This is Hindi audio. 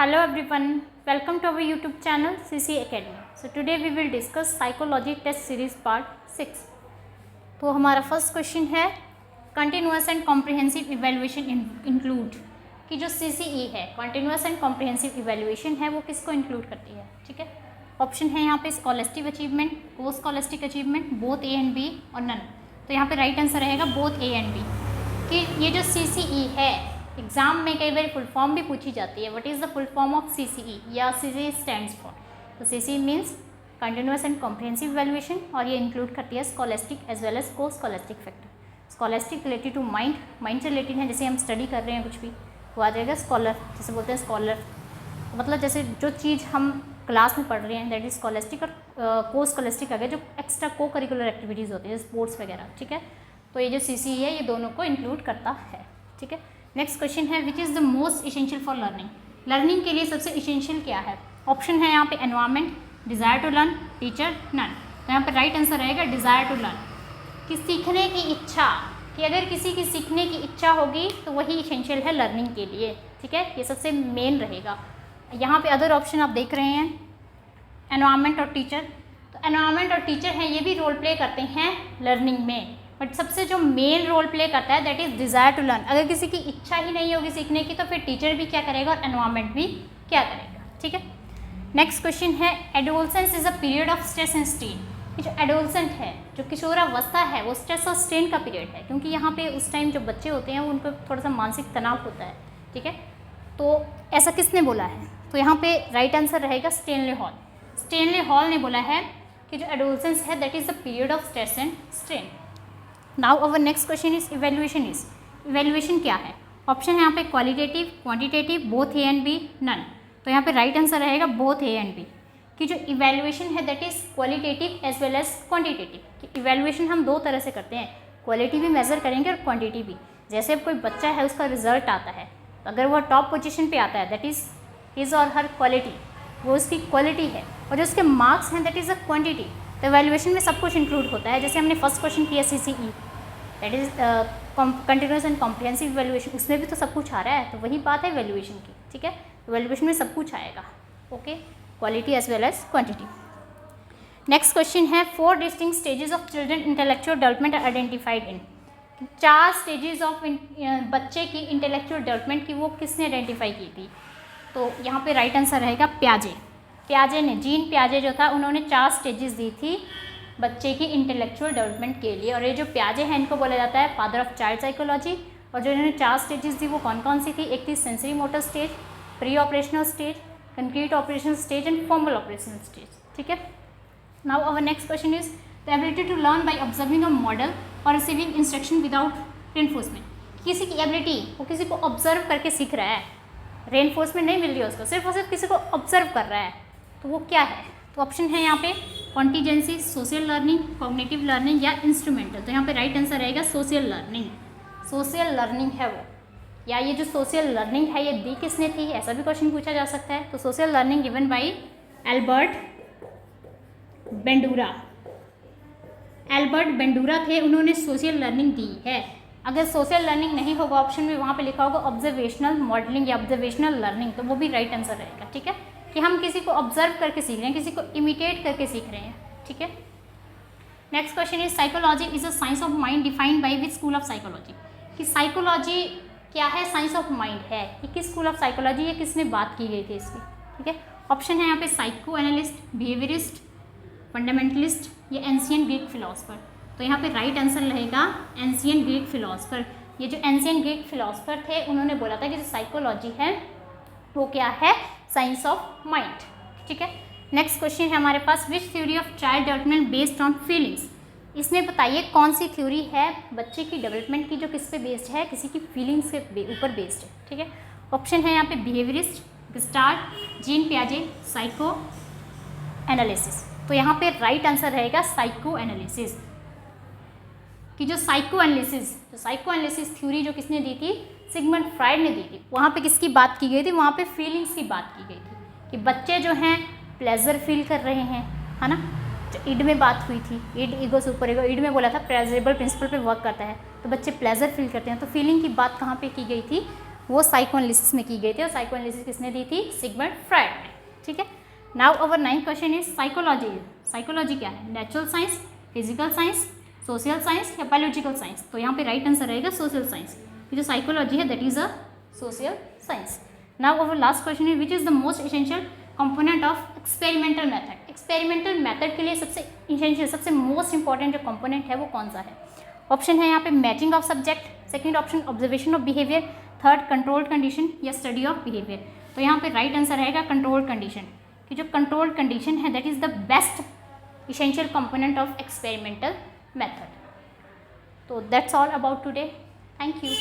Hello everyone, welcome to our YouTube channel CC Academy. So today we will discuss Psychology Test Series Part 6. तो हमारा फर्स्ट क्वेश्चन है continuous and comprehensive evaluation include कि जो CCE है कंटिन्यूअस एंड कॉम्प्रिहेंसिव इवैल्यूएशन है वो किसको इंक्लूड करती है। ठीक है, ऑप्शन है यहाँ पे scholastic achievement, post scholastic achievement, both A and B और नन। तो यहाँ पे राइट आंसर रहेगा बोथ ए एंड बी कि ये जो CCE है एग्जाम में कई बार फुल फॉर्म भी पूछी जाती है। What is the full form of CCE या CCE स्टैंड्स फॉर। तो CCE means continuous and comprehensive evaluation और ये इंक्लूड करती है scholastic as well as co scholastic factor. Scholastic related to mind से रिलेटेड है, जैसे हम स्टडी कर रहे हैं कुछ भी वो आ जाएगा स्कॉलर, जैसे बोलते हैं स्कॉलर मतलब जैसे जो चीज़ हम क्लास में पढ़ रहे हैं दैट इज स्कॉलस्टिक, और को स्कॉलस्टिक आ गया जो एक्स्ट्रा को करिकुलर एक्टिविटीज़ होती है स्पोर्ट्स वगैरह। ठीक है, तो ये जो CCE है ये दोनों को इंक्लूड करता है। ठीक है, नेक्स्ट क्वेश्चन है which is the most essential for learning. Learning के लिए सबसे इसेंशियल क्या है। ऑप्शन है यहाँ पे environment, desire to learn, teacher, none. तो यहाँ पे राइट आंसर रहेगा डिज़ायर टू लर्न कि सीखने की इच्छा, कि अगर किसी की सीखने की इच्छा होगी तो वही इसेंशियल है लर्निंग के लिए। ठीक है, ये सबसे मेन रहेगा। यहाँ पे अदर ऑप्शन आप देख रहे हैं एनवायरनमेंट और टीचर। तो एनवायरनमेंट और टीचर हैं ये भी रोल प्ले करते हैं लर्निंग में, बट सबसे जो मेन रोल प्ले करता है that is desire to learn. अगर किसी की इच्छा ही नहीं होगी सीखने की तो फिर टीचर भी क्या करेगा और एनवायरनमेंट भी क्या करेगा। ठीक है, नेक्स्ट क्वेश्चन है adolescence is a period of stress and strain. कि जो एडोलसेंट है, जो किशोरावस्था है वो स्ट्रेस और स्ट्रेन का पीरियड है, क्योंकि यहाँ पे उस टाइम जो बच्चे होते हैं उनको थोड़ा सा मानसिक तनाव होता है। ठीक है, तो ऐसा किसने बोला है। तो यहाँ पे राइट आंसर रहेगा स्टेनले हॉल। स्टेनले हॉल ने बोला है कि जो एडोलसेंस है that is the period of stress and strain. Now our next question is evaluation is. Evaluation क्या है। ऑप्शन है यहाँ पे qualitative, quantitative, both A and B, none. तो यहाँ पे राइट आंसर रहेगा बोथ ए एंड बी कि जो इवैल्यूएशन है that is qualitative as well as quantitative. कि इवैल्यूएशन हम दो तरह से करते हैं, क्वालिटी भी मेज़र करेंगे और क्वांटिटी भी। जैसे अब कोई बच्चा है उसका रिजल्ट आता है, तो अगर वो टॉप पोजीशन पे आता है दैट इज़ हिज और हर क्वालिटी, वो उसकी क्वालिटी है, और जो उसके मार्क्स हैं दैट इज़ अ क्वांटिटी। तो इवैल्यूएशन में सब कुछ इंक्लूड होता है। जैसे हमने फर्स्ट क्वेश्चन किया CCE that is continuous and comprehensive evaluation, उसमें भी तो सब कुछ आ रहा है। तो वही बात है इवैल्यूएशन की। ठीक है, इवैल्यूएशन में सब कुछ आएगा। Okay, quality as well as quantity. Next question है 4 distinct stages of children intellectual development are identified in. 4 stages of बच्चे की इंटेलेक्चुअल डेवलपमेंट की वो किसने आइडेंटिफाई की थी। तो यहाँ पे राइट आंसर रहेगा प्याजे। प्याजे ने, जीन प्याजे जो था उन्होंने 4 स्टेजेस दी थी बच्चे की इंटेलेक्चुअल डेवलपमेंट के लिए। और ये जो प्याजे हैं इनको बोला जाता है फादर ऑफ चाइल्ड साइकोलॉजी। और जो इन्होंने 4 स्टेजेस दी वो कौन कौन सी थी। एक थी sensory motor stage, pre operational stage, concrete operational stage and formal operational stage. ठीक है, now our next question is the ability to learn by observing a model और रिसीविंग इंस्ट्रक्शन विदाउट रेनफोर्समेंट। किसी की एबिलिटी, वो किसी को ऑब्जर्व करके सीख रहा है, रेनफोर्समेंट नहीं मिल रही है उसको, सिर्फ और सिर्फ किसी को ऑब्जर्व कर रहा है, तो वो क्या है। तो ऑप्शन है यहाँ पे contingency, social learning, cognitive learning या इंस्ट्रूमेंटल। तो यहाँ पे राइट आंसर रहेगा सोशल लर्निंग। सोशल लर्निंग है वो, या ये जो सोशल लर्निंग है ये दी किसने थी, ऐसा भी क्वेश्चन पूछा जा सकता है। तो social learning given by Albert Bandura. Albert Bandura थे, उन्होंने सोशल लर्निंग दी है। अगर सोशल लर्निंग नहीं होगा ऑप्शन में वहाँ पे लिखा होगा ऑब्जर्वेशनल मॉडलिंग या ऑब्जर्वेशनल लर्निंग, तो वो भी राइट आंसर रहेगा। ठीक है, कि हम किसी को ऑब्जर्व करके सीख रहे हैं, किसी को इमिटेट करके सीख रहे हैं। ठीक है, next question is psychology is a science of mind defined by which school of psychology. कि साइकोलॉजी क्या है, साइंस ऑफ माइंड है, ये किस स्कूल ऑफ साइकोलॉजी, ये किसने बात की गई थी इसकी। ठीक है, ऑप्शन है यहाँ पे साइको एनालिस्ट, बिहेवियरिस्ट, फंडामेंटलिस्ट या एंशियंट ग्रीक फिलोसफर। तो यहाँ पे राइट आंसर रहेगा एंशियंट ग्रीक फिलोसफर। ये जो एंशियंट ग्रीक फिलोसफर थे उन्होंने बोला था कि जो साइकोलॉजी है वो क्या है, साइंस ऑफ माइंड। ठीक है, नेक्स्ट क्वेश्चन है हमारे पास which theory of child development based on feelings. इसमें बताइए कौन सी थ्योरी है बच्चे की डेवलपमेंट की जो किस पे बेस्ड है, किसी की फीलिंग्स के ऊपर बेस्ड है। ठीक है, ऑप्शन है यहाँ पे behaviourist, gestalt, gene पियाजे, psycho analysis. तो यहाँ पे राइट आंसर रहेगा साइको एनालिसिस। कि जो साइको एनालिसिस थ्योरी जो किसने दी थी, सिगमंड फ्राइड ने दी थी। वहाँ पे किसकी बात की गई थी, वहाँ पे फीलिंग्स की बात की गई थी कि बच्चे जो हैं प्लेजर फील कर रहे हैं, है ना। जो ईड में बात हुई थी, ईड ईगो सुपर ईगो, ईड में बोला था प्लेजरेबल प्रिंसिपल पे वर्क करता है, तो बच्चे प्लेजर फील करते हैं। तो फीलिंग की बात कहाँ पे की गई थी, वो साइकोएनालिसिस में की गई थी, और साइकोएनालिसिस किसने दी थी? सिगमंड फ्रायड ने। ठीक है, now our 9th question is psychology. Psychology क्या है? Natural science, physical science, social science या बायोलॉजिकल साइंस? तो यहाँ पे राइट आंसर रहेगा सोशल साइंस। ये जो साइकोलॉजी है that is a social science. Now our last question is which is the most essential component of experimental method? Experimental method के लिए सबसे इसेंशियल, सबसे मोस्ट इंपॉर्टेंट जो कंपोनेंट है वो कौन सा है? ऑप्शन है यहाँ पे matching of subject, second option observation of behaviour, third controlled condition या स्टडी ऑफ बिहेवियर। तो यहाँ पे राइट आंसर रहेगा कंट्रोल्ड कंडीशन, कि जो कंट्रोल्ड कंडीशन है that is the best essential component of experimental method. तो that's all about today, thank you.